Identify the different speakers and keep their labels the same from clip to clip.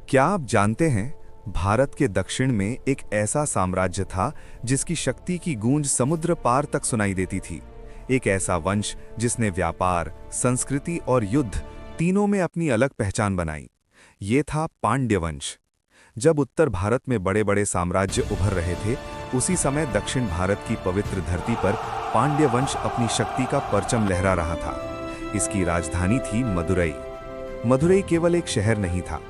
Speaker 1: क्या आप जानते हैं, भारत के दक्षिण में एक ऐसा साम्राज्य था जिसकी शक्ति की गूंज समुद्र पार तक सुनाई देती थी। एक ऐसा वंश जिसने व्यापार, संस्कृति और युद्ध तीनों में अपनी अलग पहचान बनाई। ये था पांड्य वंश। जब उत्तर भारत में बड़े बड़े साम्राज्य उभर रहे थे, उसी समय दक्षिण भारत की पवित्र धरती पर पांड्य वंश अपनी शक्ति का परचम लहरा रहा था। इसकी राजधानी थी मदुरई। मदुरई केवल एक शहर नहीं था,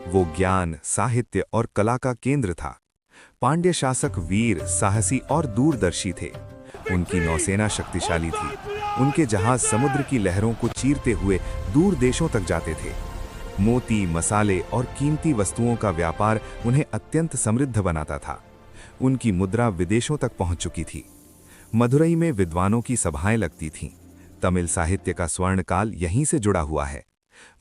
Speaker 1: वो ज्ञान, साहित्य और कला का केंद्र था। पांड्य शासक वीर, साहसी और दूरदर्शी थे। उनकी नौसेना शक्तिशाली थी। उनके जहाज समुद्र की लहरों को चीरते हुए दूर देशों तक जाते थे। मोती, मसाले और कीमती वस्तुओं का व्यापार उन्हें अत्यंत समृद्ध बनाता था। उनकी मुद्रा विदेशों तक पहुंच चुकी थी। मदुरई में विद्वानों की सभाएं लगती थीं। तमिल साहित्य का स्वर्णकाल यहीं से जुड़ा हुआ है।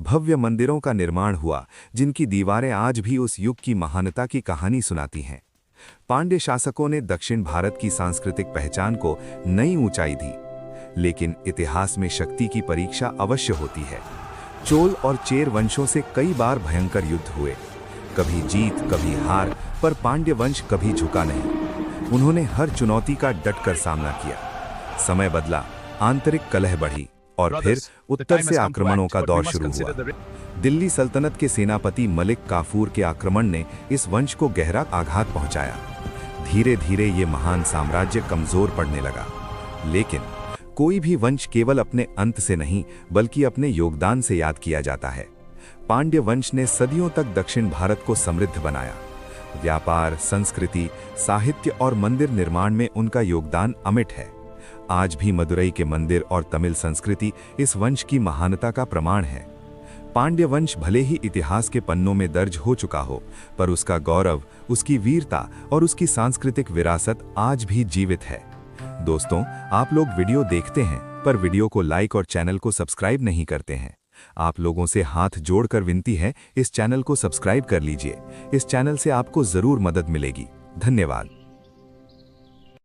Speaker 1: भव्य मंदिरों का निर्माण हुआ, जिनकी दीवारें आज भी उस युग की महानता की कहानी सुनाती हैं। पांड्य शासकों ने दक्षिण भारत की सांस्कृतिक पहचान को नई ऊंचाई दी। लेकिन इतिहास में शक्ति की परीक्षा अवश्य होती है। चोल और चेर वंशों से कई बार भयंकर युद्ध हुए, कभी जीत कभी हार, पर पांड्य वंश कभी झुका नहीं। उन्होंने हर चुनौती का डटकर सामना किया। समय बदला, आंतरिक कलह बढ़ी और फिर उत्तर से आक्रमणों का दौर शुरू हुआ। दिल्ली सल्तनत के सेनापति मलिक काफूर के आक्रमण ने इस वंश को गहरा आघात पहुंचाया। धीरे धीरे ये महान साम्राज्य कमजोर पड़ने लगा। लेकिन कोई भी वंश केवल अपने अंत से नहीं, बल्कि अपने योगदान से याद किया जाता है। पांड्य वंश ने सदियों तक दक्षिण भारत को समृद्ध बनाया। व्यापार, संस्कृति, साहित्य और मंदिर निर्माण में उनका योगदान अमिट है। आज भी मदुरई के मंदिर और तमिल संस्कृति इस वंश की महानता का प्रमाण है। पांड्य वंश भले ही इतिहास के पन्नों में दर्ज हो चुका हो, पर उसका गौरव, उसकी वीरता और उसकी सांस्कृतिक विरासत आज भी जीवित है। दोस्तों, आप लोग वीडियो देखते हैं, पर वीडियो को लाइक और चैनल को सब्सक्राइब नहीं करते हैं। आप लोगों से हाथ जोड़कर विनती है, इस चैनल को सब्सक्राइब कर लीजिए। इस चैनल से आपको जरूर मदद मिलेगी। धन्यवाद।